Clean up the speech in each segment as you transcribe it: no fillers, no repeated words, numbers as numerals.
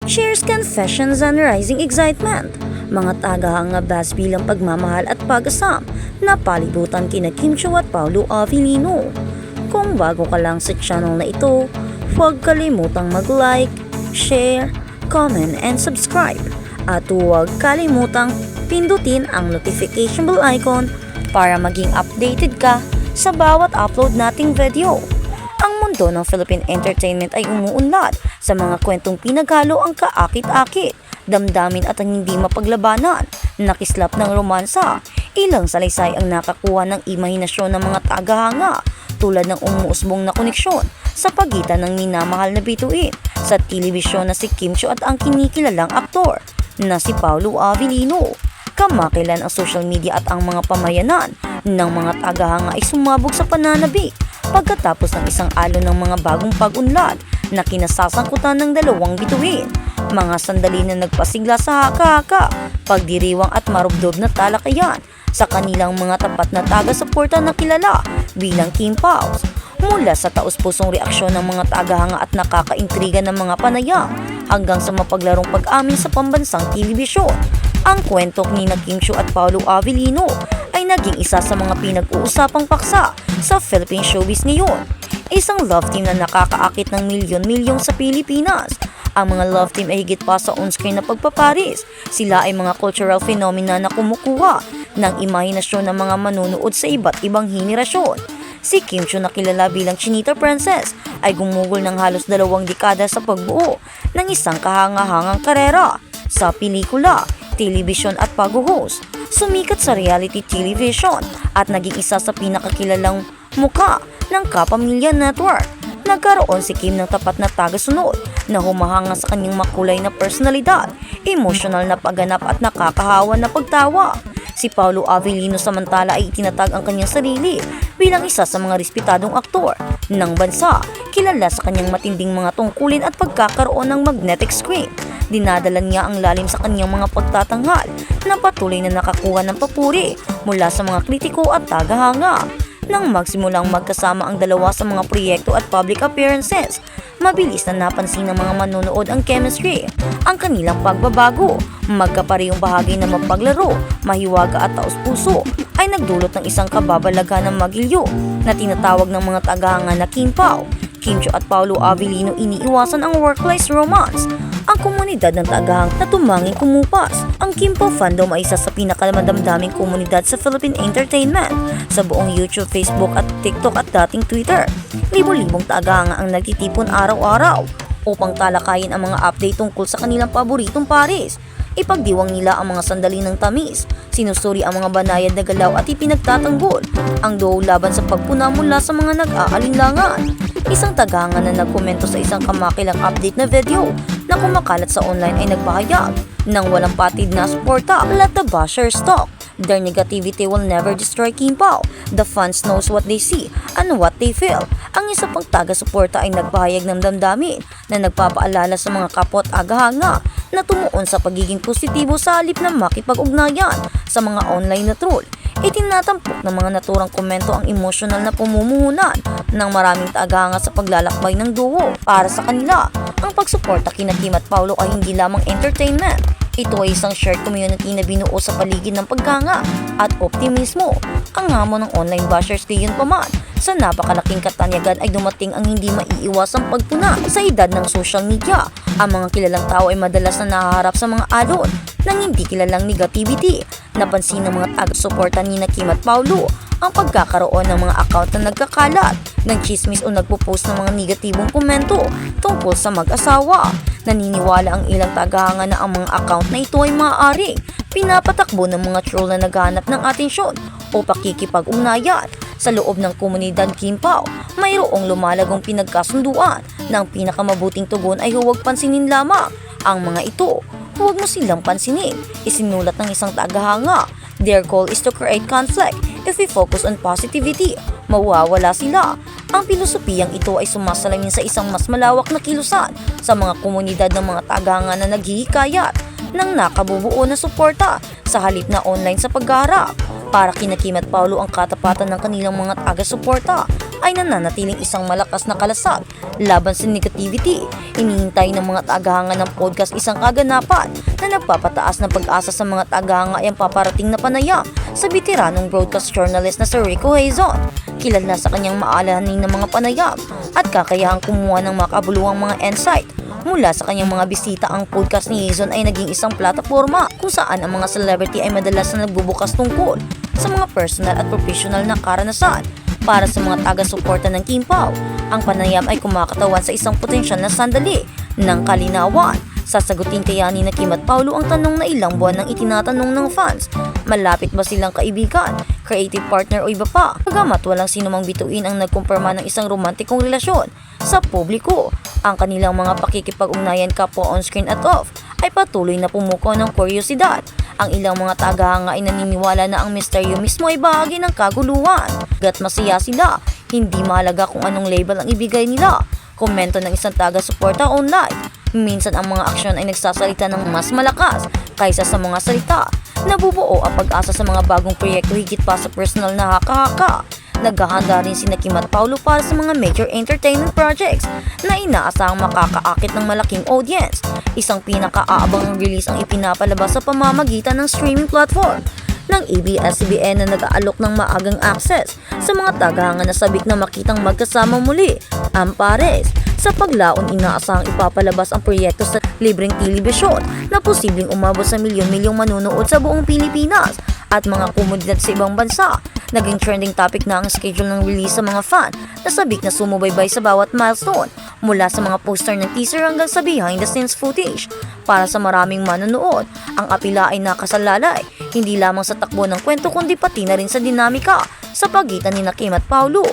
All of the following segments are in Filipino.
shares confessions and rising excitement. Mga tagahanga bas bilang pagmamahal at pag-asam na palibutan kina Kim Chiu at Paolo Avellino. Kung bago ka lang sa channel na ito, huwag kalimutang mag-like, share, comment, and subscribe. At huwag kalimutang pindutin ang notification bell icon para maging updated ka sa bawat upload nating video. Ang mundo ng Philippine entertainment ay umuunlad sa mga kwentong pinaghalo ang kaakit-akit, damdamin at ang hindi mapaglabanan, nakislap ng romansa. Ilang salaysay ang nakakuha ng imahinasyon ng mga tagahanga tulad ng umuusbong na koneksyon sa pagitan ng minamahal na bituin sa telebisyon na si Kim Chiu at ang kinikilalang aktor na si Paolo Avellino. Kamakilan ang social media at ang mga pamayanan ng mga tagahanga ay sumabog sa pananabik pagkatapos ng isang alon ng mga bagong pag-unlad na kinasasangkutan ng dalawang bituin. Mga sandali na nagpasigla sa haka-haka, pagdiriwang at marubdob na talakayan sa kanilang mga tapat na taga-suporta na kilala bilang Kim Paus. Mula sa taus-pusong reaksyon ng mga tagahanga at nakakaintriga ng mga panayam hanggang sa mapaglarong pag-amin sa pambansang telebisyon, ang kwento ni Kim Chiu at Paolo Avellino ay naging isa sa mga pinag-uusapang paksa sa Philippine showbiz ngayon. Isang love team na nakakaakit ng milyon-milyon sa Pilipinas. Ang mga love team ay higit pa sa on-screen na pagpaparis. Sila ay mga cultural phenomena na kumukuha ng imahinasyon ng mga manunood sa iba't ibang henerasyon. Si Kim Chiu na kilala bilang Chinita Princess ay gumugol ng halos 2 dekada sa pagbuo ng isang kahanga-hangang karera sa pelikula, telebisyon at pag-host. Sumikat sa reality television at naging isa sa pinakakilalang muka ng Kapamilya Network. Nagkaroon si Kim ng tapat na tagasunod na humahanga sa kanyang makulay na personalidad, emosyonal na pagganap at nakakahawa na pagtawa. Si Paolo Avellino samantala ay itinatag ang kanyang sarili bilang isa sa mga respetadong aktor ng bansa, kilala sa kanyang matinding mga tungkulin at pagkakaroon ng magnetic screen. Dinadala niya ang lalim sa kanyang mga pagtatanghal na patuloy na nakakuha ng papuri mula sa mga kritiko at tagahanga. Nang magsimulang magkasama ang dalawa sa mga proyekto at public appearances, mabilis na napansin ng mga manonood ang chemistry, ang kanilang pagbabago, magkaparehong bahagi na mapaglaro, mahiwaga at taos-puso ay nagdulot ng isang kababalaghan ng magilyo na tinatawag ng mga tagahanga na King Pao. Kim Chiu at Paolo Avellino iniiwasan ang workplace romance. Ang komunidad ng tagahang na tumanging kumupas. Ang Kim Pao fandom ay isa sa pinakamadamdaming komunidad sa Philippine entertainment. Sa buong YouTube, Facebook at TikTok at dating Twitter, libo-libong tagahanga ang nagtitipon araw-araw upang talakayin ang mga update tungkol sa kanilang paboritong pares. Ipagdiwang nila ang mga sandali ng tamis, sinusuri ang mga banayad na galaw at ipinagtatanggol ang duo laban sa pagpuna mula sa mga nag-aalinlangan. Isang tagahanga na nagkomento sa isang kamakilang update na video na kumakalat sa online ay nagpahayag ng walang patid na suporta. Let the bashers talk. Their negativity will never destroy Kim Pao. The fans knows what they see and what they feel. Ang isa pang taga-suporta ay nagpahayag ng damdamin na nagpapaalala sa mga kapwa at tagahanga na tumuon sa pagiging positibo sa halip na makipag-ugnayan sa mga online na troll. Itinatampok ng mga naturang komento ang emosyonal na pumumuhunan ng maraming tagahanga sa paglalakbay ng duo. Para sa kanila, ang pagsuporta kina Kim at Paolo ay hindi lamang entertainment. Ito ay isang shared community na binuo sa paligid ng paghanga at optimismo. Ang hamon ng online bashers gayon pa man, sa napakalaking katanyagan ay dumating ang hindi maiiwasang pagpuna. Sa edad ng social media, ang mga kilalang tao ay madalas na nahaharap sa mga alon ng hindi kilalang negativity. Napansin ng mga taga-suporta ni Kim at Paolo ang pagkakaroon ng mga account na nagkakalat ng chismis o nagpo-post ng mga negatibong komento tungkol sa mag-asawa. Naniniwala ang ilang tagahanga na ang mga account na ito ay maaaring pinapatakbo ng mga troll na naghahanap ng atensyon o pakikipag-ugnayan. Sa loob ng komunidad Kim Pao, mayroong lumalagong pinagkasunduan na ang pinakamabuting tugon ay huwag pansinin lamang ang mga ito. Huwag mo silang pansinin, isinulat ng isang tagahanga. Their goal is to create conflict. If we focus on positivity, mawawala sila. Ang pilosopiyang ito ay sumasalamin sa isang mas malawak na kilusan sa mga komunidad ng mga tagahanga na naghihikayat ng nakabubuo na suporta sa halip na online sa pagharap. Para kina Kim at Paolo, ang katapatan ng kanilang mga taga-suporta ay nananatiling isang malakas na kalasag laban sa negativity. Inihintay ng mga tagahanga ng podcast isang kaganapan na nagpapataas ng pag-asa sa mga tagahanga ay ang paparating na panayam sa bitiranong broadcast journalist na si Rico Hazon. Kilala sa kanyang maalahanin ng mga panayam at kakayahang kumuha ng makabuluhang mga insight mula sa kanyang mga bisita. Ang podcast ni Hazon ay naging isang plataforma kung saan ang mga celebrity ay madalas na nagbubukas tungkol sa mga personal at professional na karanasan. Para sa mga taga-suporta ng Kim Pao, ang panayam ay kumakatawan sa isang potensyal na sandali ng kalinawan. Sasagutin kaya ni Kim at Paulo ang tanong na ilang buwan nang itinatanong ng fans. Malapit ba silang kaibigan, creative partner o iba pa? Bagamat walang sinumang bituin ang nagkumpirma ng isang romantikong relasyon sa publiko, ang kanilang mga pakikipag-ugnayan kapwa on-screen at off ay patuloy na pumukaw ng kuryosidad. Ang ilang mga tagahanga ay naniniwala na ang misteryo mismo ay bahagi ng kaguluhan. Gat masaya sila, hindi mahalaga kung anong label ang ibigay nila. Komento ng isang taga-suporta online. Minsan ang mga aksyon ay nagsasalita ng mas malakas kaysa sa mga salita. Nabubuo ang pag-asa sa mga bagong proyekto higit pa sa personal na haka-haka. Naghahanda rin si Kim at Paulo para sa mga major entertainment projects na inaasahang makakaakit ng malaking audience. Isang pinaka-aabangang release ang ipinapalabas sa pamamagitan ng streaming platform ng ABS-CBN na nag-aalok ng maagang access sa mga tagahanga na sabik na makitang magkasama muli ang pares. Sa paglaon, inaasahang ipapalabas ang proyekto sa libreng telebisyon na posibleng umabot sa milyon-milyong manunood sa buong Pilipinas at mga komunidad sa ibang bansa. Naging trending topic na ang schedule ng release sa mga fan na sabik na sumubaybay sa bawat milestone, mula sa mga poster ng teaser hanggang sa behind the scenes footage. Para sa maraming manonood, ang apela ay nakasalalay hindi lamang sa takbo ng kwento kundi pati na rin sa dinamika sa pagitan ni Kim at Paulo.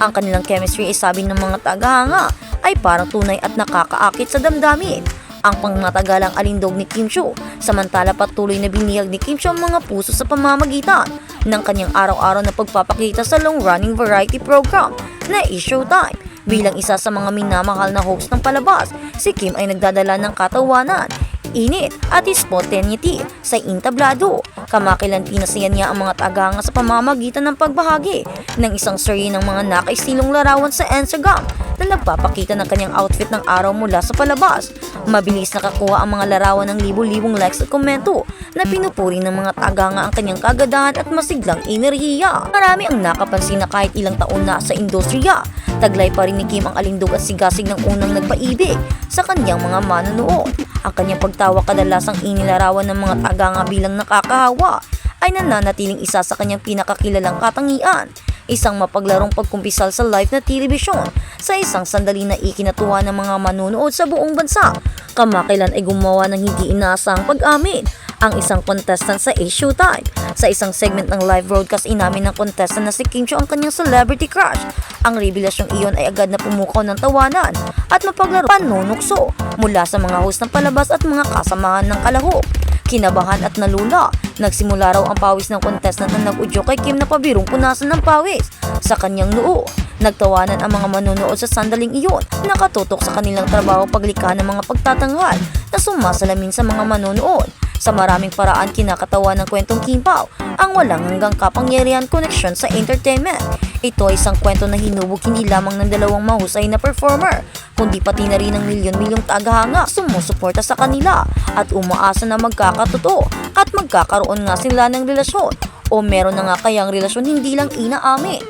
Ang kanilang chemistry ay sabi ng mga tagahanga ay parang tunay at nakakaakit sa damdamin. Ang pangmatagalang alindog ni Kim Chiu, samantala patuloy na binihag ni Kim Chiu ang mga puso sa pamamagitan ng kanyang araw-araw na pagpapakita sa long-running variety program na Showtime. Bilang isa sa mga minamahal na host ng palabas, si Kim ay nagdadala ng katawanan, init at spontaneity sa entablado. Kamakilan pinasaya niya ang mga tagahanga sa pamamagitan ng pagbahagi ng isang serye ng mga nakaistilong larawan sa Instagram na nagpapakita ng kanyang outfit ng araw mula sa palabas. Mabilis nakakuha ang mga larawan ng libo-libong likes at komento na pinupuri ng mga tagahanga ang kanyang kagadahan at masiglang enerhiya. Marami ang nakapansin na kahit ilang taon na sa industriya, taglay pa rin ni Kim ang alindog at sigasig ng unang nagpaibig sa kanyang mga manonood. Ang kanyang pagtawa kadalasang inilarawan ng mga tagahanga bilang nakakahawa ay nananatiling isa sa kanyang pinakakilalang katangian. Isang mapaglarong pagkumpisal sa live na telebisyon sa isang sandali na ikinatuwa ng mga manonood sa buong bansa. Kamakailan ay gumawa ng hindi inaasahang pag-amin ang isang contestant sa Showtime. Sa isang segment ng live broadcast, inamin ng contestant na si Kim Chiu ang kanyang celebrity crush. Ang revelasyong iyon ay agad na pumukaw ng tawanan at mapaglarong panunukso mula sa mga host ng palabas at mga kasamahan ng kalahok. Kinabahan at nalula, nagsimula raw ang pawis ng contestant na nag-udyo kay Kim na pabirong punasan ng pawis sa kanyang noo. Nagtawanan ang mga manonood sa sandaling iyon, nakatutok sa kanilang trabaho paglikha ng mga pagtatanghal na sumasalamin sa mga manonood. Sa maraming paraan kinakatawa ng kwentong Kim Pao ang walang hanggang kapangyarihan koneksyon sa entertainment. Ito ay isang kwento na hinubog hindi lamang ng dalawang mahusay na performer, kundi pati na rin ng milyon-milyong tagahanga sumusuporta sa kanila at umaasa na magkakatotoo at magkakaroon nga sila ng relasyon o meron na nga kayang relasyon hindi lang inaamin.